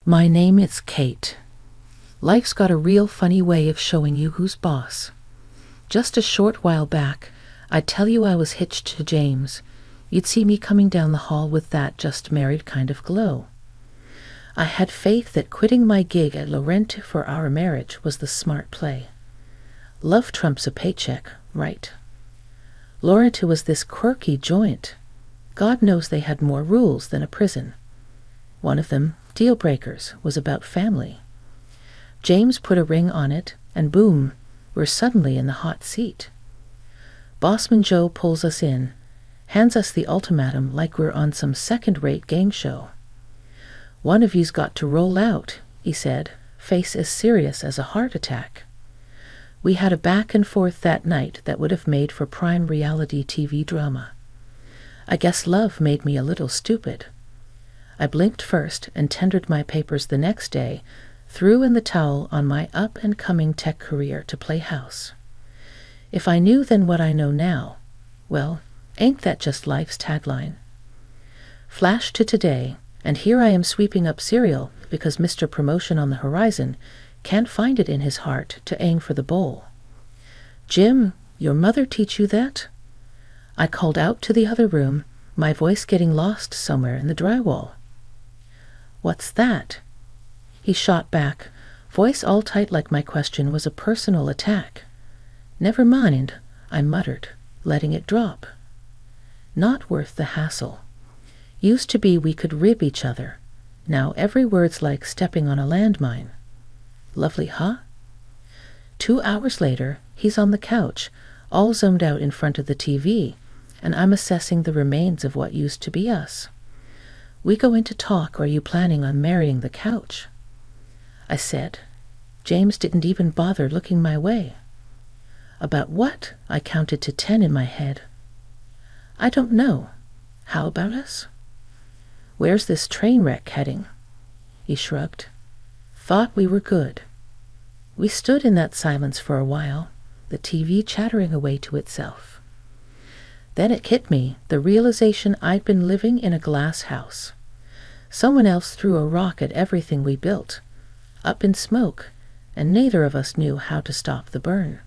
My name is Kate. Life's got a real funny way of showing you who's boss. Just a short while back, I'd tell you I was hitched to James. You'd see me coming down the hall with that just married kind of glow. I had faith that quitting my gig at Laurent for our marriage was the smart play. Love trumps a paycheck, right? Laurent was this quirky joint. God knows they had more rules than a prison. One of them, deal breakers, was about family. James put a ring on it, and boom, we're suddenly in the hot seat. Bossman Joe pulls us in, hands us the ultimatum like we're on some second-rate game show. One of you's got to roll out, he said, face as serious as a heart attack. We had a back and forth that night that would have made for prime reality TV drama. I guess love made me a little stupid. I blinked first and tendered my papers the next day, threw in the towel on my up-and-coming tech career to play house. If I knew then what I know now, well, ain't that just life's tagline? Flash to today, and here I am sweeping up cereal because Mr. Promotion on the horizon can't find it in his heart to aim for the bowl. Jim, your mother teach you that? I called out to the other room, my voice getting lost somewhere in the drywall. What's that? He shot back, voice all tight like my question was a personal attack. Never mind, I muttered, letting it drop. Not worth the hassle. Used to be we could rib each other. Now every word's like stepping on a landmine. Lovely, huh? 2 hours later, he's on the couch, all zoomed out in front of the TV, and I'm assessing the remains of what used to be us. We go into talk, or are you planning on marrying the couch? I said. James didn't even bother looking my way. About what? I counted to 10 in my head. I don't know. How about us? Where's this train wreck heading? He shrugged. Thought we were good. We stood in that silence for a while, the TV chattering away to itself. Then it hit me, the realization I'd been living in a glass house. Someone else threw a rock at everything we built, up in smoke, and neither of us knew how to stop the burn.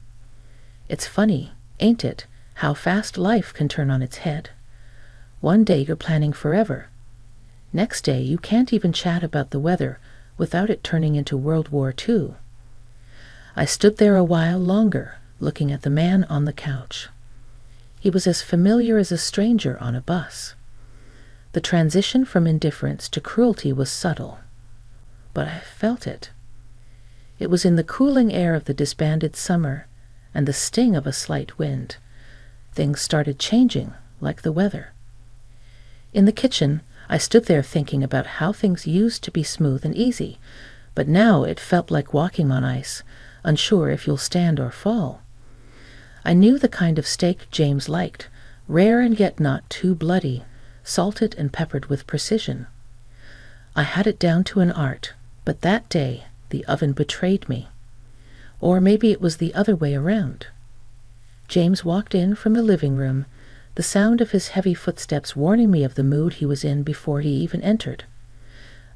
It's funny, ain't it, how fast life can turn on its head. One day you're planning forever. Next day you can't even chat about the weather without it turning into World War II. I stood there a while longer, looking at the man on the couch. He was as familiar as a stranger on a bus. The transition from indifference to cruelty was subtle, but I felt it. It was in the cooling air of the disbanded summer and the sting of a slight wind. Things started changing, like the weather. In the kitchen, I stood there thinking about how things used to be smooth and easy, but now it felt like walking on ice, unsure if you'll stand or fall. I knew the kind of steak James liked, rare and yet not too bloody, salted and peppered with precision. I had it down to an art, but that day the oven betrayed me. Or maybe it was the other way around. James walked in from the living room, the sound of his heavy footsteps warning me of the mood he was in before he even entered.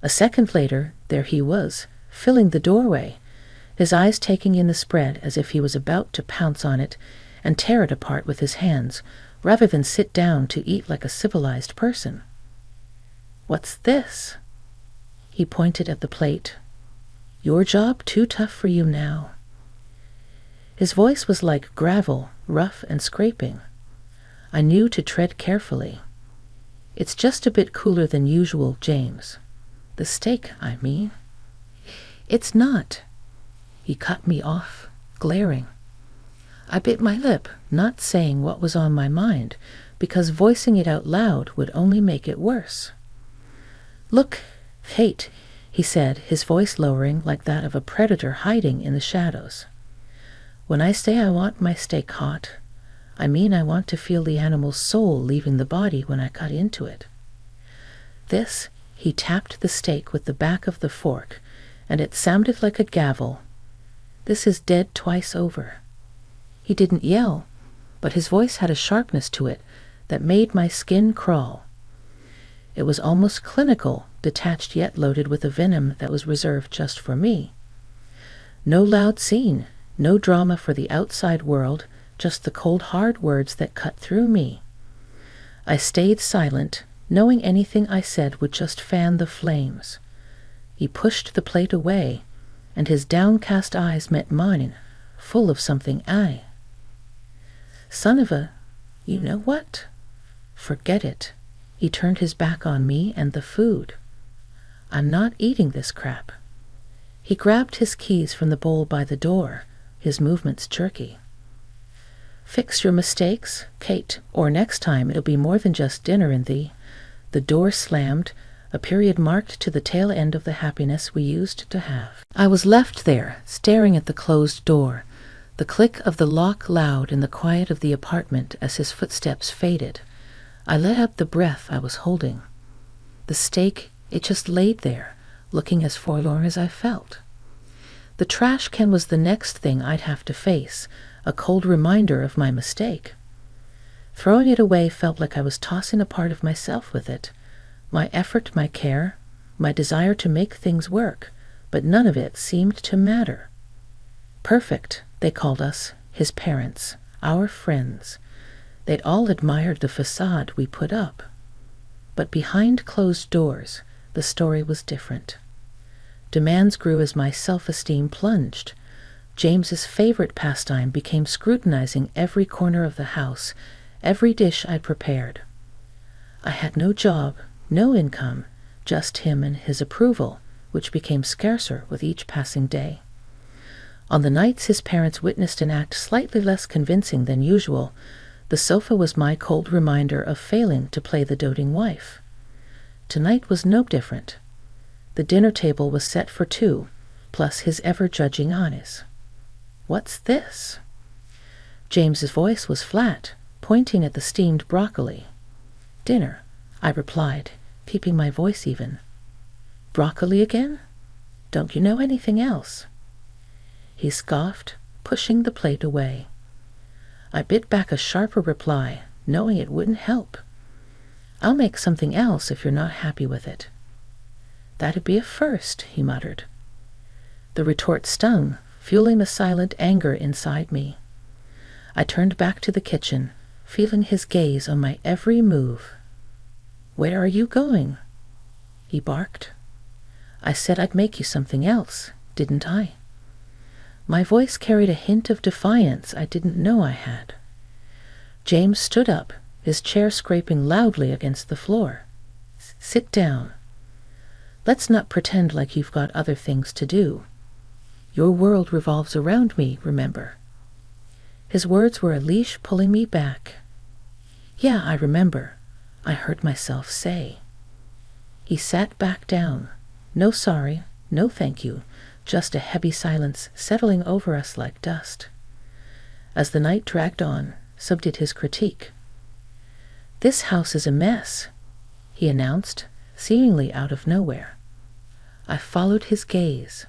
A second later, there he was, filling the doorway, his eyes taking in the spread as if he was about to pounce on it and tear it apart with his hands, rather than sit down to eat like a civilized person. What's this? He pointed at the plate. Your job too tough for you now. His voice was like gravel, rough and scraping. I knew to tread carefully. It's just a bit cooler than usual, James. The steak, I mean. It's not. He cut me off, glaring. I bit my lip, not saying what was on my mind, because voicing it out loud would only make it worse. Look, Kate, he said, his voice lowering like that of a predator hiding in the shadows. When I say I want my steak hot, I mean I want to feel the animal's soul leaving the body when I cut into it. This, he tapped the steak with the back of the fork, and it sounded like a gavel. This is dead twice over. He didn't yell, but his voice had a sharpness to it that made my skin crawl. It was almost clinical, detached yet loaded with a venom that was reserved just for me. No loud scene, no drama for the outside world, just the cold hard words that cut through me. I stayed silent, knowing anything I said would just fan the flames. He pushed the plate away, and his downcast eyes met mine, full of something Son of a... you know what? Forget it. He turned his back on me and the food. I'm not eating this crap. He grabbed his keys from the bowl by the door, his movements jerky. Fix your mistakes, Kate, or next time it'll be more than just dinner in thee. The door slammed, a period marked to the tail end of the happiness we used to have. I was left there, staring at the closed door, the click of the lock loud in the quiet of the apartment as his footsteps faded. I let out the breath I was holding. The steak, it just laid there, looking as forlorn as I felt. The trash can was the next thing I'd have to face, a cold reminder of my mistake. Throwing it away felt like I was tossing a part of myself with it. My effort, my care, my desire to make things work, but none of it seemed to matter. Perfect, they called us, his parents, our friends. They'd all admired the facade we put up. But behind closed doors, the story was different. Demands grew as my self-esteem plunged. James's favorite pastime became scrutinizing every corner of the house, every dish I'd prepared. I had no job, no income, just him and his approval, which became scarcer with each passing day. On the nights his parents witnessed an act slightly less convincing than usual, the sofa was my cold reminder of failing to play the doting wife. Tonight was no different. The dinner table was set for two, plus his ever-judging eyes. What's this? James's voice was flat, pointing at the steamed broccoli. Dinner, I replied, keeping my voice even. Broccoli again? Don't you know anything else? He scoffed, pushing the plate away. I bit back a sharper reply, knowing it wouldn't help. I'll make something else if you're not happy with it. That'd be a first, he muttered. The retort stung, fueling the silent anger inside me. I turned back to the kitchen, feeling his gaze on my every move. Where are you going? He barked. I said I'd make you something else, didn't I? My voice carried a hint of defiance I didn't know I had. James stood up, his chair scraping loudly against the floor. Sit down. Let's not pretend like you've got other things to do. Your world revolves around me, remember? His words were a leash pulling me back. Yeah, I remember, I heard myself say. He sat back down. No sorry, no thank you, just a heavy silence settling over us like dust. As the night dragged on, so did his critique. This house is a mess, he announced, seemingly out of nowhere. I followed his gaze.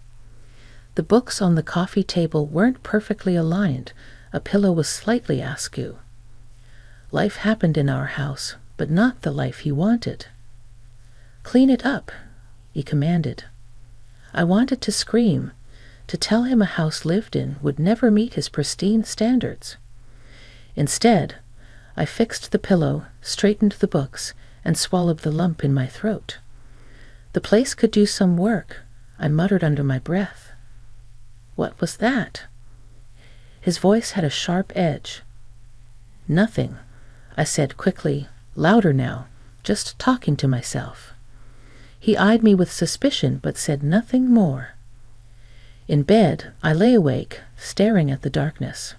The books on the coffee table weren't perfectly aligned. A pillow was slightly askew. Life happened in our house, but not the life he wanted. Clean it up, he commanded. I wanted to scream, to tell him a house lived in would never meet his pristine standards. Instead, I fixed the pillow, straightened the books, and swallowed the lump in my throat. The place could do some work, I muttered under my breath. What was that? His voice had a sharp edge. Nothing, I said quickly, louder now, just talking to myself. He eyed me with suspicion but said nothing more. In bed, I lay awake, staring at the darkness.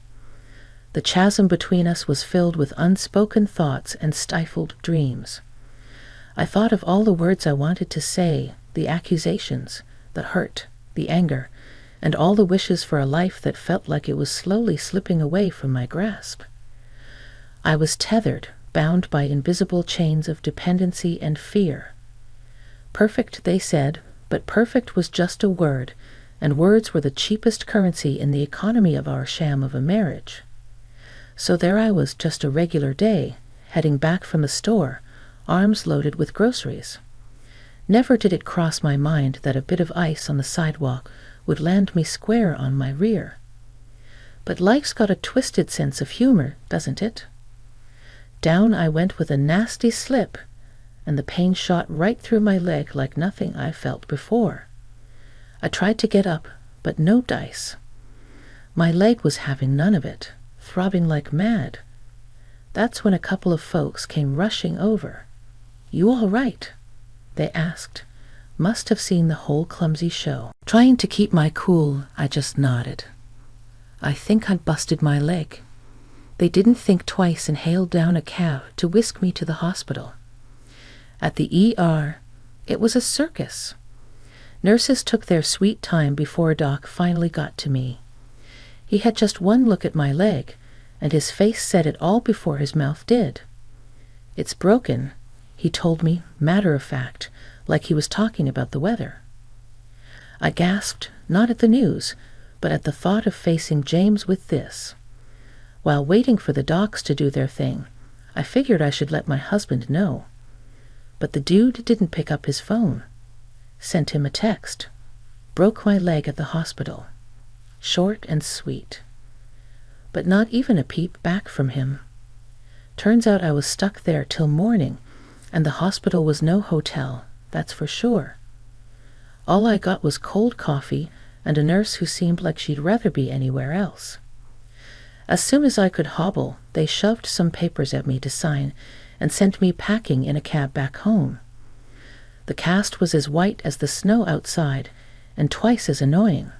The chasm between us was filled with unspoken thoughts and stifled dreams. I thought of all the words I wanted to say, the accusations, the hurt, the anger, and all the wishes for a life that felt like it was slowly slipping away from my grasp. I was tethered, bound by invisible chains of dependency and fear. Perfect, they said, but perfect was just a word, and words were the cheapest currency in the economy of our sham of a marriage. So there I was, just a regular day, heading back from the store, arms loaded with groceries. Never did it cross my mind that a bit of ice on the sidewalk would land me square on my rear. But life's got a twisted sense of humor, doesn't it? Down I went with a nasty slip, and the pain shot right through my leg like nothing I felt before. I tried to get up, but no dice. My leg was having none of it, throbbing like mad. That's when a couple of folks came rushing over. "You all right?" they asked. Must have seen the whole clumsy show. Trying to keep my cool, I just nodded. I think I'd busted my leg. They didn't think twice and hailed down a cab to whisk me to the hospital. At the ER, it was a circus. Nurses took their sweet time before Doc finally got to me. He had just one look at my leg, and his face said it all before his mouth did. "It's broken," he told me, matter of fact, like he was talking about the weather. I gasped, not at the news, but at the thought of facing James with this. While waiting for the docs to do their thing, I figured I should let my husband know. But the dude didn't pick up his phone. Sent him a text. Broke my leg at the hospital. Short and sweet. But not even a peep back from him. Turns out I was stuck there till morning, and the hospital was no hotel, that's for sure. All I got was cold coffee and a nurse who seemed like she'd rather be anywhere else. As soon as I could hobble, they shoved some papers at me to sign and sent me packing in a cab back home. The cast was as white as the snow outside and twice as annoying.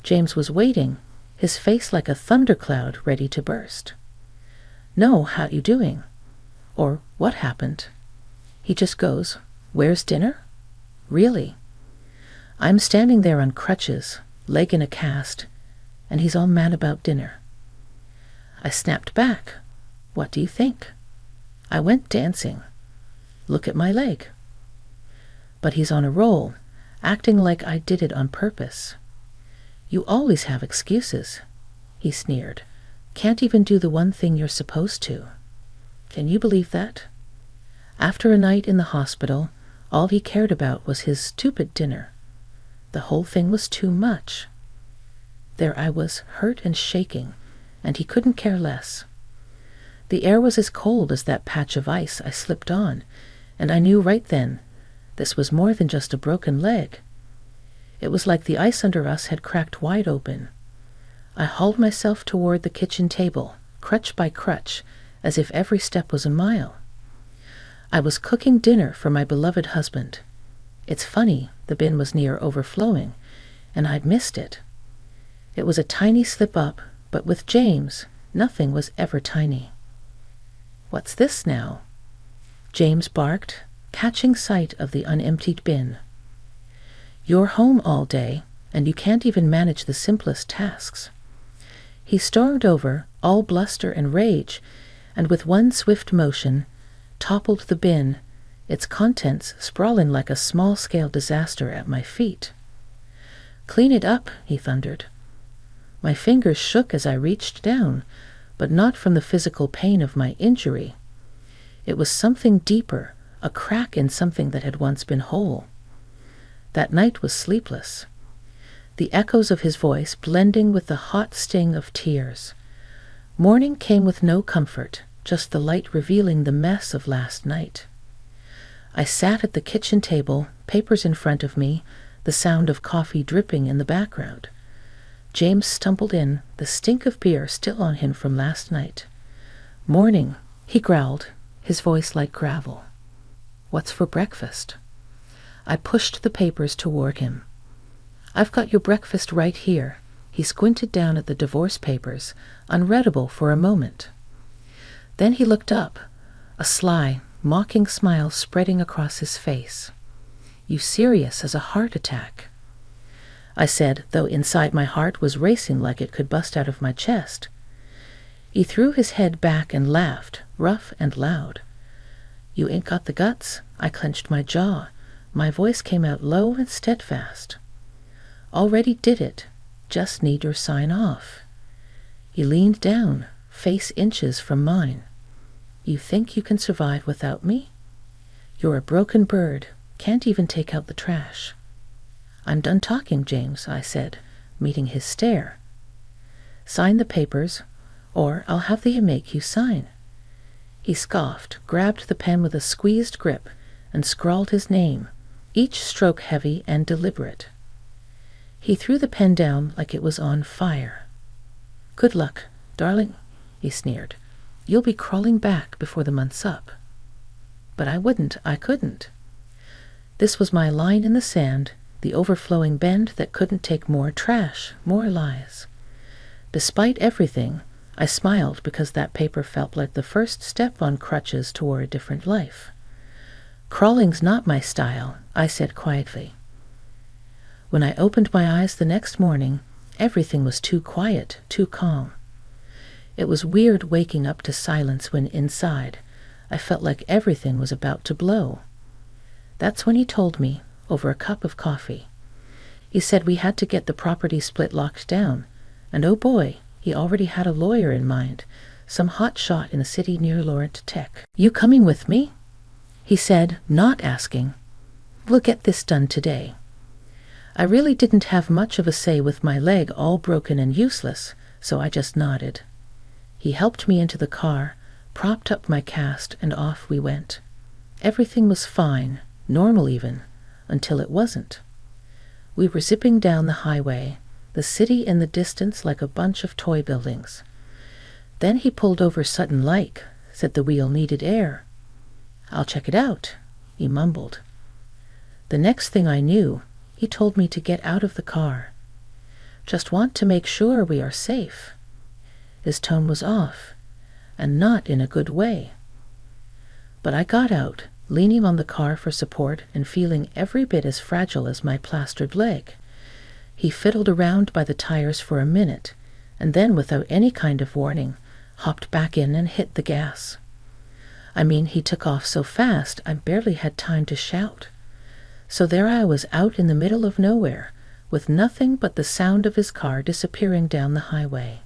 James was waiting, his face like a thundercloud ready to burst. "No, how you doing?" Or "What happened?" He just goes, "Where's dinner?" Really? I'm standing there on crutches, leg in a cast, and he's all mad about dinner. I snapped back. What do you think? I went dancing. Look at my leg. But he's on a roll, acting like I did it on purpose. "You always have excuses," he sneered. "Can't even do the one thing you're supposed to." Can you believe that? After a night in the hospital, all he cared about was his stupid dinner. The whole thing was too much. There I was, hurt and shaking, and he couldn't care less. The air was as cold as that patch of ice I slipped on, and I knew right then this was more than just a broken leg. It was like the ice under us had cracked wide open. I hauled myself toward the kitchen table, crutch by crutch, as if every step was a mile. I was cooking dinner for my beloved husband. It's funny, the bin was near overflowing, and I'd missed it. It was a tiny slip up, but with James, nothing was ever tiny. "What's this now?" James barked, catching sight of the unemptied bin. "You're home all day, and you can't even manage the simplest tasks." He stormed over, all bluster and rage, and with one swift motion, toppled the bin, its contents sprawling like a small-scale disaster at my feet. "Clean it up," he thundered. My fingers shook as I reached down, but not from the physical pain of my injury. It was something deeper, a crack in something that had once been whole. That night was sleepless. The echoes of his voice blending with the hot sting of tears. Morning came with no comfort, just the light revealing the mess of last night. I sat at the kitchen table, papers in front of me, the sound of coffee dripping in the background. James stumbled in, the stink of beer still on him from last night. "Morning," he growled, his voice like gravel. "What's for breakfast?" I pushed the papers toward him. "I've got your breakfast right here." He squinted down at the divorce papers, unreadable for a moment. Then he looked up, a sly, mocking smile spreading across his face. "You serious as a heart attack?" I said, though inside my heart was racing like it could bust out of my chest. He threw his head back and laughed, rough and loud. "You ain't got the guts?" I clenched my jaw. My voice came out low and steadfast. "Already did it. Just need your sign off." He leaned down, face inches from mine. "You think you can survive without me?" You're a broken bird, can't even take out the trash. I'm done talking, James, I said, meeting his stare. Sign the papers, or I'll have them make you sign. He scoffed, grabbed the pen with a squeezed grip, and scrawled his name, each stroke heavy and deliberate. He threw the pen down like it was on fire. Good luck, darling, he sneered. You'll be crawling back before the month's up. But I couldn't. This was my line in the sand, the overflowing bend that couldn't take more trash, more lies. Despite everything, I smiled because that paper felt like the first step on crutches toward a different life. Crawling's not my style, I said quietly. When I opened my eyes the next morning, everything was too quiet, too calm. It was weird waking up to silence when inside I felt like everything was about to blow. That's when he told me, over a cup of coffee. He said we had to get the property split locked down, and oh boy, he already had a lawyer in mind, some hot shot in the city near Laurent Tech. You coming with me? He said, not asking. We'll get this done today. I really didn't have much of a say with my leg all broken and useless, so I just nodded. He helped me into the car, propped up my cast, and off we went. Everything was fine, normal even, until it wasn't. We were zipping down the highway, the city in the distance like a bunch of toy buildings. Then he pulled over sudden-like, said the wheel needed air. I'll check it out, he mumbled. The next thing I knew, he told me to get out of the car. Just want to make sure we are safe. His tone was off, and not in a good way. But I got out, leaning on the car for support and feeling every bit as fragile as my plastered leg. He fiddled around by the tires for a minute, and then, without any kind of warning, hopped back in and hit the gas. I mean, he took off so fast I barely had time to shout. So there I was out in the middle of nowhere, with nothing but the sound of his car disappearing down the highway.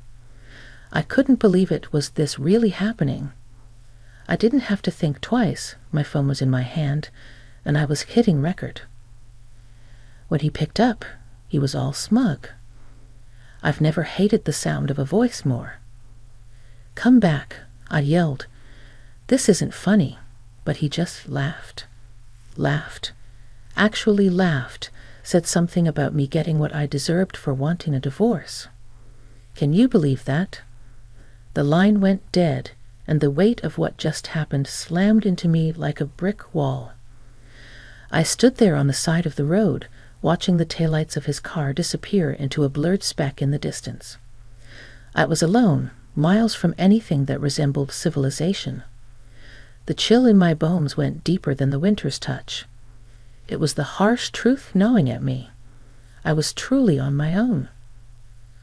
I couldn't believe it was this really happening. I didn't have to think twice. My phone was in my hand, and I was hitting record. When he picked up, he was all smug. I've never hated the sound of a voice more. Come back, I yelled. This isn't funny, but he just laughed. Laughed. Actually laughed, said something about me getting what I deserved for wanting a divorce. Can you believe that? The line went dead, and the weight of what just happened slammed into me like a brick wall. I stood there on the side of the road, watching the taillights of his car disappear into a blurred speck in the distance. I was alone, miles from anything that resembled civilization. The chill in my bones went deeper than the winter's touch. It was the harsh truth gnawing at me. I was truly on my own.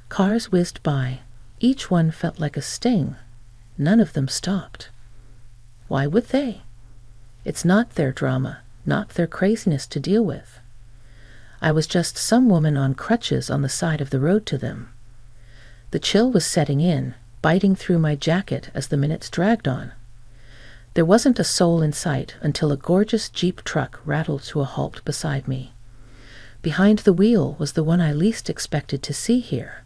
Cars whizzed by. Each one felt like a sting. None of them stopped. Why would they? It's not their drama, not their craziness to deal with. I was just some woman on crutches on the side of the road to them. The chill was setting in, biting through my jacket as the minutes dragged on. There wasn't a soul in sight until a gorgeous Jeep truck rattled to a halt beside me. Behind the wheel was the one I least expected to see here.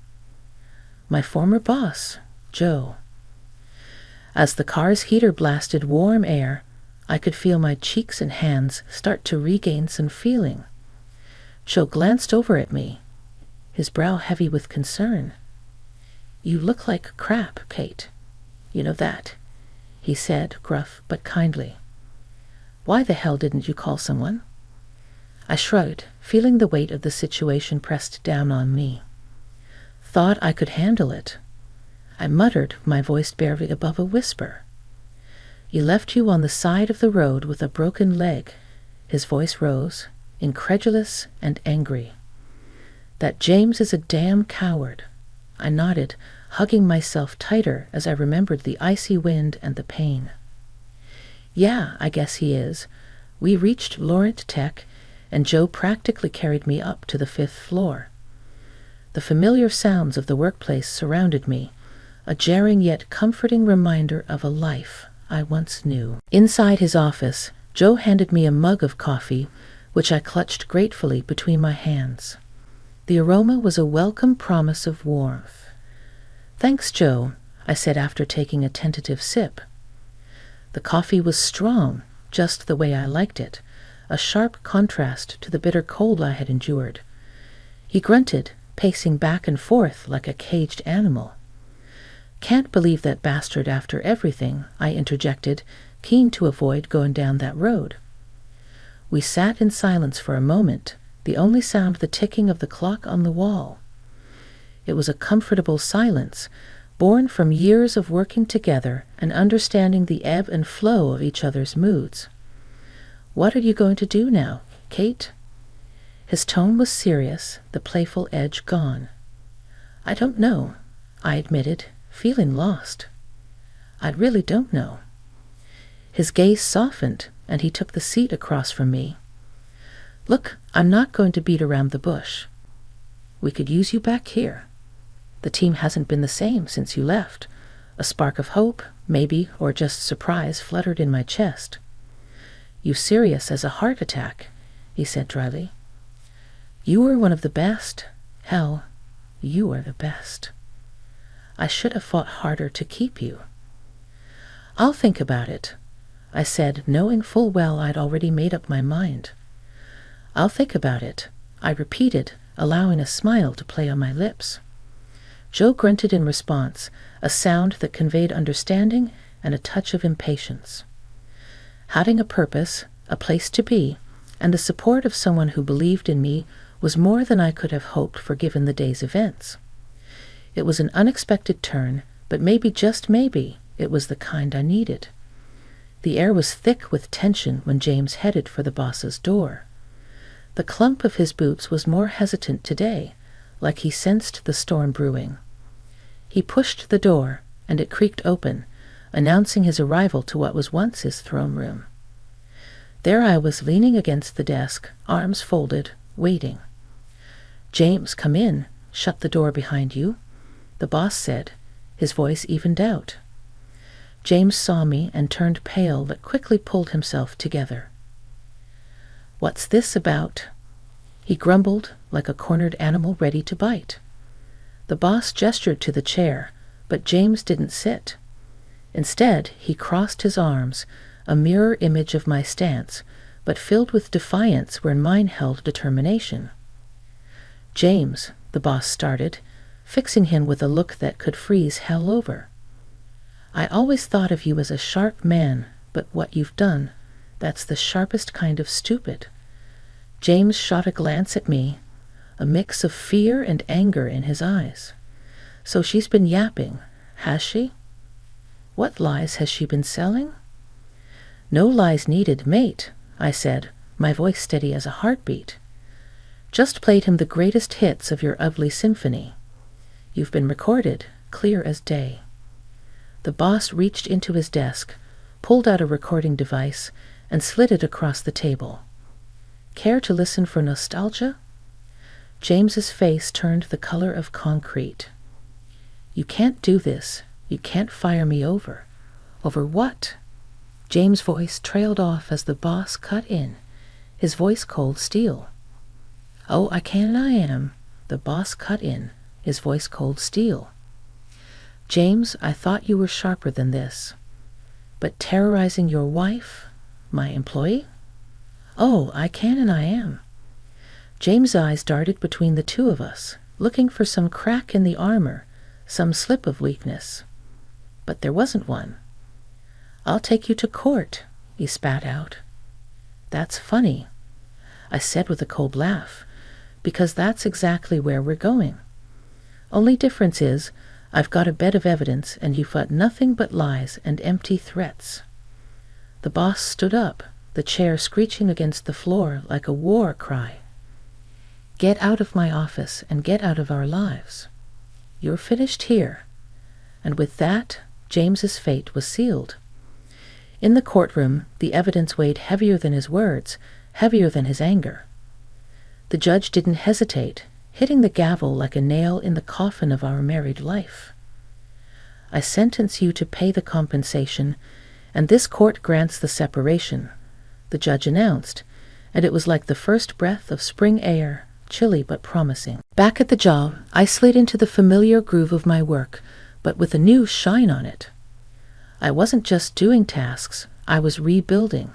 My former boss, Joe. As the car's heater blasted warm air, I could feel my cheeks and hands start to regain some feeling. Joe glanced over at me, his brow heavy with concern. You look like crap, Kate. You know that, he said, gruff but kindly. Why the hell didn't you call someone? I shrugged, feeling the weight of the situation pressed down on me. Thought I could handle it. I muttered, my voice barely above a whisper. He left you on the side of the road with a broken leg. His voice rose, incredulous and angry. That James is a damn coward. I nodded, hugging myself tighter as I remembered the icy wind and the pain. Yeah, I guess he is. We reached Laurent Tech, and Joe practically carried me up to the 5th floor. The familiar sounds of the workplace surrounded me, a jarring yet comforting reminder of a life I once knew. Inside his office, Joe handed me a mug of coffee, which I clutched gratefully between my hands. The aroma was a welcome promise of warmth. "Thanks, Joe," I said after taking a tentative sip. The coffee was strong, just the way I liked it, a sharp contrast to the bitter cold I had endured. He grunted, pacing back and forth like a caged animal. "Can't believe that bastard after everything," I interjected, keen to avoid going down that road. We sat in silence for a moment, the only sound the ticking of the clock on the wall. It was a comfortable silence, born from years of working together and understanding the ebb and flow of each other's moods. "What are you going to do now, Kate?" His tone was serious, the playful edge gone. "I don't know," I admitted, feeling lost. "I really don't know." His gaze softened, and he took the seat across from me. "Look, I'm not going to beat around the bush. We could use you back here. The team hasn't been the same since you left." A spark of hope, maybe, or just surprise fluttered in my chest. "You serious as a heart attack," he said dryly. "You were one of the best. Hell, you are the best. I should have fought harder to keep you." "I'll think about it," I said, knowing full well I'd already made up my mind. "I'll think about it," I repeated, allowing a smile to play on my lips. Joe grunted in response, a sound that conveyed understanding and a touch of impatience. Having a purpose, a place to be, and the support of someone who believed in me was more than I could have hoped for given the day's events. It was an unexpected turn, but maybe, just maybe, it was the kind I needed. The air was thick with tension when James headed for the boss's door. The clump of his boots was more hesitant today, like he sensed the storm brewing. He pushed the door, and it creaked open, announcing his arrival to what was once his throne room. There I was, leaning against the desk, arms folded, waiting. "James, come in. Shut the door behind you," the boss said, his voice evened out. James saw me and turned pale but quickly pulled himself together. "What's this about?" He grumbled like a cornered animal ready to bite. The boss gestured to the chair, but James didn't sit. Instead, he crossed his arms, a mirror image of my stance, but filled with defiance where mine held determination. "James," the boss started, fixing him with a look that could freeze hell over. "I always thought of you as a sharp man, but what you've done, that's the sharpest kind of stupid." James shot a glance at me, a mix of fear and anger in his eyes. "So she's been yapping, has she? What lies has she been selling?" "No lies needed, mate," I said, my voice steady as a heartbeat. "Just played him the greatest hits of your ugly symphony. You've been recorded, clear as day." The boss reached into his desk, pulled out a recording device, and slid it across the table. "Care to listen for nostalgia?" James's face turned the color of concrete. "You can't do this. You can't fire me over." "Over what?" James' voice trailed off as the boss cut in, his voice cold steel. "Oh, I can and I am," the boss cut in, his voice cold steel. "James, I thought you were sharper than this. But terrorizing your wife, my employee?" "Oh, I can and I am." James' eyes darted between the two of us, looking for some crack in the armor, some slip of weakness. But there wasn't one. "I'll take you to court," he spat out. "That's funny," I said with a cold laugh, "because that's exactly where we're going. Only difference is, I've got a bed of evidence and you've got nothing but lies and empty threats." The boss stood up, the chair screeching against the floor like a war cry. "Get out of my office and get out of our lives. You're finished here." And with that, James's fate was sealed. In the courtroom, the evidence weighed heavier than his words, heavier than his anger. The judge didn't hesitate, hitting the gavel like a nail in the coffin of our married life. "I sentence you to pay the compensation, and this court grants the separation. the judge announced, and it was like the first breath of spring air, chilly but promising. Back at the job, I slid into the familiar groove of my work, but with a new shine on it. I wasn't just doing tasks, I was rebuilding.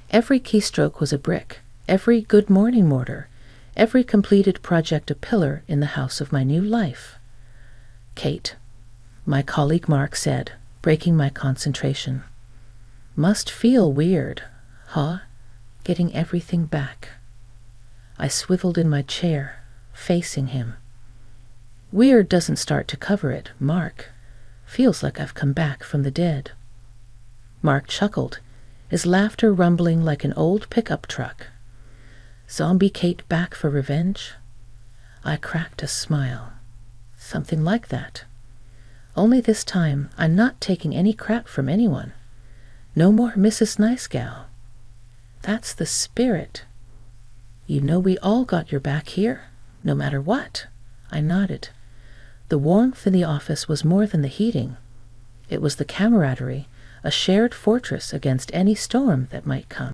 Every keystroke was a brick, every good morning mortar, every completed project a pillar in the house of my new life. Kate, my colleague Mark said, breaking my concentration. Must feel weird, huh? Getting everything back. I swiveled in my chair, facing him. Weird doesn't start to cover it, Mark. Feels like I've come back from the dead. Mark chuckled, his laughter rumbling like an old pickup truck. Zombie Kate back for revenge? I cracked a smile. Something like that. Only this time I'm not taking any crap from anyone. No more Mrs. Nice Gal. That's the spirit. You know we all got your back here, no matter what. I nodded. The warmth in the office was more than the heating. It was the camaraderie, a shared fortress against any storm that might come.